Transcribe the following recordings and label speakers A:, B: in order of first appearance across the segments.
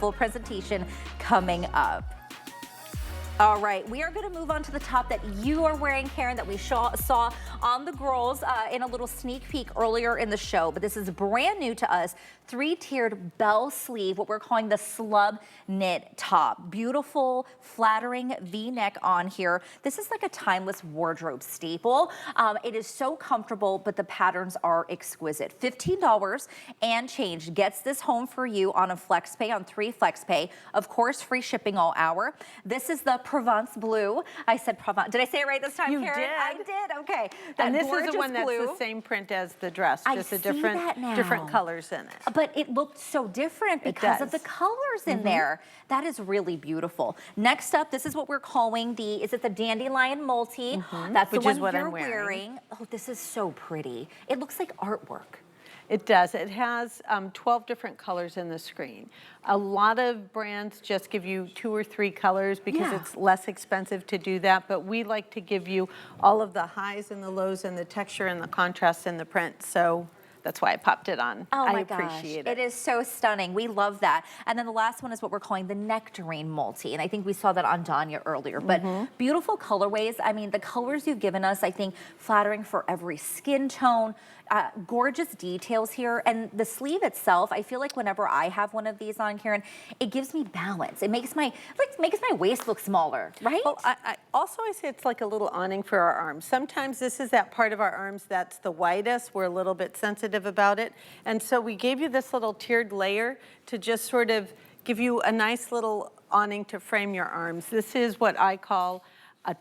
A: full presentation coming up. All right, we are going to move on to the top that you are wearing, Karen, that we saw on the girls in a little sneak peek earlier in the show. But this is brand new to us, 3-tiered bell sleeve, what we're calling the Slub knit top. Beautiful, flattering V-neck on here. This is like a timeless wardrobe staple. It is so comfortable, but the patterns are exquisite. $15 and change gets this home for you on a flex pay, on 3 flex pay. Of course, free shipping all hour. This is the Provence blue. I said Provence. Did I say it right this time,
B: You
A: Karen?
B: did.
A: I did. Okay.
B: And this is the one that's the same print as the dress, just a different colors in it.
A: But it looked so different because of the colors in there. That is really beautiful. Next up, this is what we're calling the, is it the Dandelion Multi? That's the one you're wearing. Oh, this is so pretty. It looks like artwork.
B: It does. It has 12 different colors in the screen. A lot of brands just give you 2 or 3 colors because it's less expensive to do that, but we like to give you all of the highs and the lows and the texture and the contrast in the print. So that's why I popped it on.
A: Oh my
B: appreciate
A: gosh, it is so stunning. We love that. And then the last one is what we're calling the Nectarine Multi. And I think we saw that on Danya earlier, but beautiful colorways. I mean, the colors you've given us, I think flattering for every skin tone, gorgeous details here. And the sleeve itself, I feel like whenever I have one of these on, Karen, it gives me balance. It makes my, makes my waist look smaller, right?
B: Well, I say it's like a little awning for our arms. Sometimes this is that part of our arms that's the widest. We're a little bit sensitive about it. And so we gave you this little tiered layer to just sort of give you a nice little awning to frame your arms. This is what I call a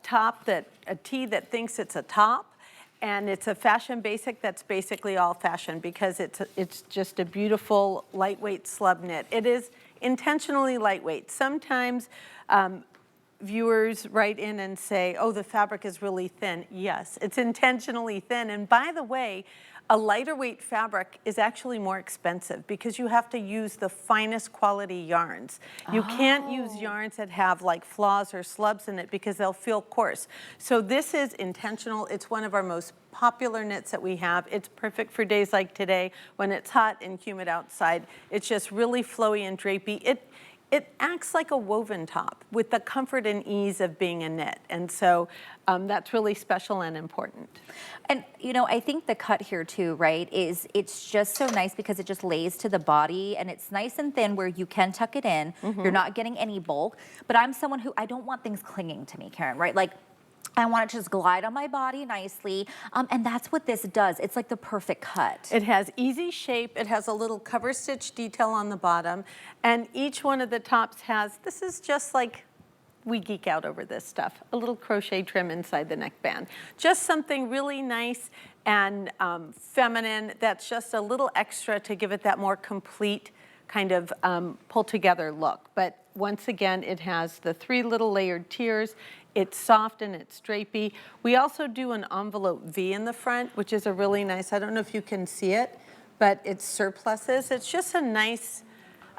B: tee that thinks it's a top. And it's a fashion basic that's basically all fashion because it's just a beautiful lightweight slub knit. It is intentionally lightweight. Sometimes viewers write in and say, oh, the fabric is really thin. Yes, it's intentionally thin. And by the way, a lighter weight fabric is actually more expensive because you have to use the finest quality yarns. You can't use yarns that have like flaws or slubs in it because they'll feel coarse. So this is intentional. It's one of our most popular knits that we have. It's perfect for days like today when it's hot and humid outside. It's just really flowy and drapey. It acts like a woven top with the comfort and ease of being a knit. And so that's really special and important.
A: And, you know, I think the cut here too, right, is it's just so nice because it just lays to the body and it's nice and thin where you can tuck it in. You're not getting any bulk. But I'm someone who, I don't want things clinging to me, Karen, right? Like, I want it to just glide on my body nicely, and that's what this does. It's like the perfect cut.
B: It has easy shape. It has a little cover stitch detail on the bottom, and each one of the tops has, this is just like, we geek out over this stuff, a little crochet trim inside the neckband. Just something really nice and feminine that's just a little extra to give it that more complete kind of pull together look. But once again, it has the 3 little layered tiers. It's soft and it's drapey. We also do an envelope V in the front, which is a really nice, I don't know if you can see it, but it's surpluses. It's just a nice,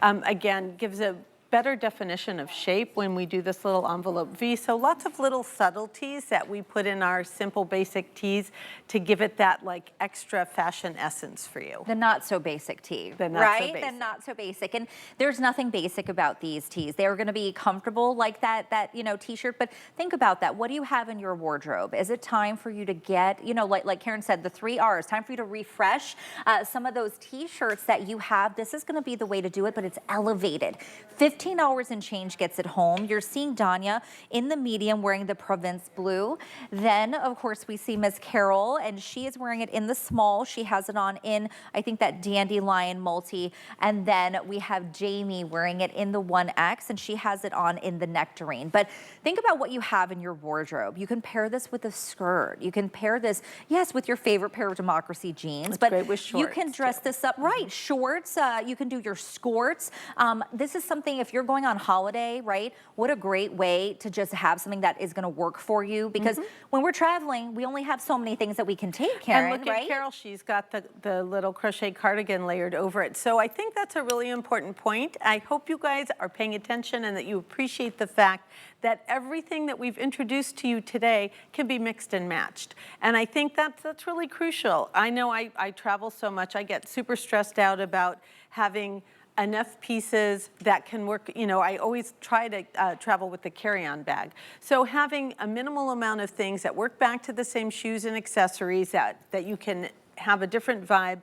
B: again, gives a better definition of shape when we do this little envelope V. So lots of little subtleties that we put in our simple basic tees to give it that like extra fashion essence for you.
A: The not so basic tee,
B: The not
A: right?
B: so basic.
A: The not so basic. And there's nothing basic about these tees. They're going to be comfortable like that you know, t-shirt. But think about that. What do you have in your wardrobe? Is it time for you to get, you know, like Karen said, the 3 R's, time for you to refresh some of those t-shirts that you have. This is going to be the way to do it, but it's elevated. $15 and change gets it home. You're seeing Danya in the medium wearing the Provence blue. Then, of course, we see Miss Carol, and she is wearing it in the small. She has it on in, I think, that Dandelion Multi. And then we have Jamie wearing it in the 1X, and she has it on in the Nectarine. But think about what you have in your wardrobe. You can pair this with a skirt. You can pair this, yes, with your favorite pair of Democracy jeans.
B: It's
A: but
B: great with shorts,
A: you can dress this up, right? Shorts, you can do your skirts. This is something, if you're going on holiday, right? What a great way to just have something that is going to work for you, because when we're traveling, we only have so many things that we can take, Karen,
B: and look
A: right?
B: at Carol, she's got the little crochet cardigan layered over it. So I think that's a really important point. I hope you guys are paying attention and that you appreciate the fact that everything that we've introduced to you today can be mixed and matched. And I think that's really crucial. I know I travel so much, I get super stressed out about having enough pieces that can work. You know, I always try to travel with the carry-on bag. So having a minimal amount of things that work back to the same shoes and accessories that you can have a different vibe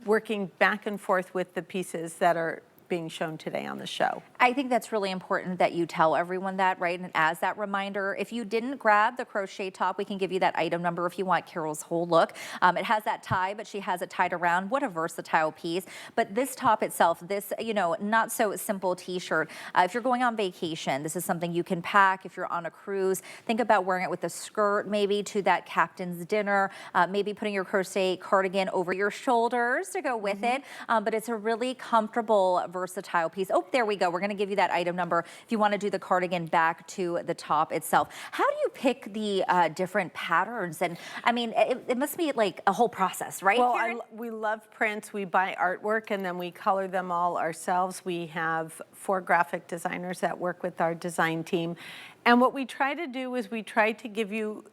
B: working back and forth with the pieces that are being shown today on the show.
A: I think that's really important that you tell everyone that, right? And as that reminder, if you didn't grab the crochet top, we can give you that item number if you want Carol's whole look. It has that tie, but she has it tied around. What a versatile piece. But this top itself, this, you know, not so simple t-shirt. If you're going on vacation, this is something you can pack. If you're on a cruise, think about wearing it with a skirt, maybe to that captain's dinner, maybe putting your crochet cardigan over your shoulders to go with it. But it's a really comfortable, versatile piece. Oh, there we go. We're going to give you that item number if you want to do the cardigan back to the top itself. How do you pick the different patterns? And I mean, it must be like a whole process, right?
B: Well, we love prints. We buy artwork and then we color them all ourselves. We have 4 graphic designers that work with our design team. And what we try to do is we try to give you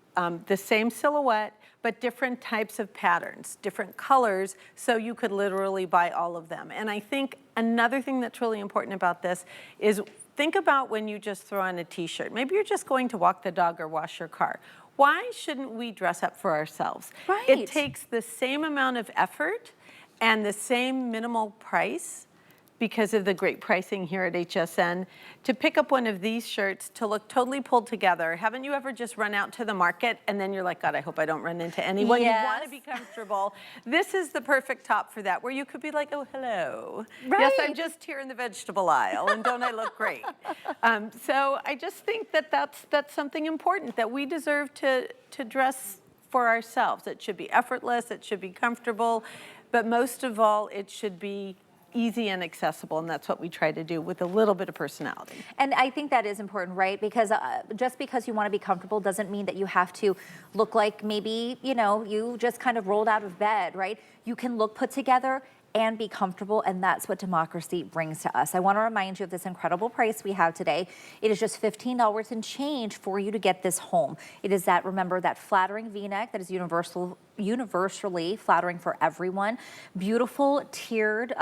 B: the same silhouette, but different types of patterns, different colors, so you could literally buy all of them. And I think another thing that's really important about this is think about when you just throw on a t-shirt. Maybe you're just going to walk the dog or wash your car. Why shouldn't we dress up for ourselves?
A: Right.
B: It takes the same amount of effort and the same minimal price, because of the great pricing here at HSN, to pick up one of these shirts to look totally pulled together. Haven't you ever just run out to the market and then you're like, God, I hope I don't run into anyone?
A: Yes.
B: You want to be comfortable. This is the perfect top for that, where you could be like, oh, hello.
A: Right.
B: Yes, I'm just here in the vegetable aisle, and don't I look great? So I just think that that's something important, that we deserve to dress for ourselves. It should be effortless, it should be comfortable, but most of all, it should be easy and accessible, and that's what we try to do with a little bit of personality.
A: And I think that is important, right? Because just because you want to be comfortable doesn't mean that you have to look like maybe, you know, you just kind of rolled out of bed, right? You can look put together and be comfortable, and that's what democracy brings to us. I want to remind you of this incredible price we have today. It is just $15 and change for you to get this home. It is that, remember, that flattering V-neck that is universally flattering for everyone. Beautiful tiered,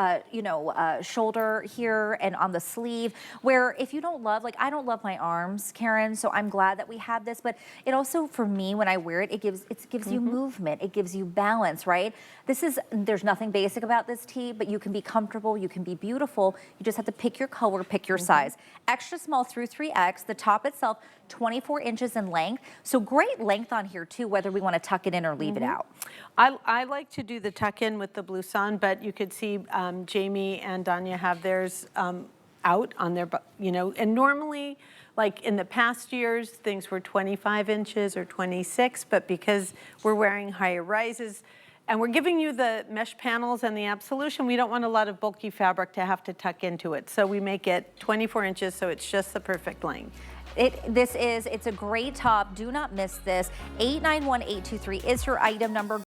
A: shoulder here and on the sleeve, where if you don't love, like I don't love my arms, Karen, so I'm glad that we have this, but it also, for me, when I wear it, it gives you movement, it gives you balance, right? There's nothing basic about this tee, but you can be comfortable, you can be beautiful. You just have to pick your color, pick your size. Extra small through 3X, the top itself, 24 inches in length. So great length on here too, whether we want to tuck it in or leave it out.
B: I like to do the tuck in with the blouson, but you could see Jamie and Danya have theirs out on their, and normally, like in the past years, things were 25 inches or 26, but because we're wearing higher rises, and we're giving you the mesh panels and the absolution, we don't want a lot of bulky fabric to have to tuck into it. So we make it 24 inches, so it's just the perfect length.
A: It's a great top. Do not miss this. 891823 is your item number.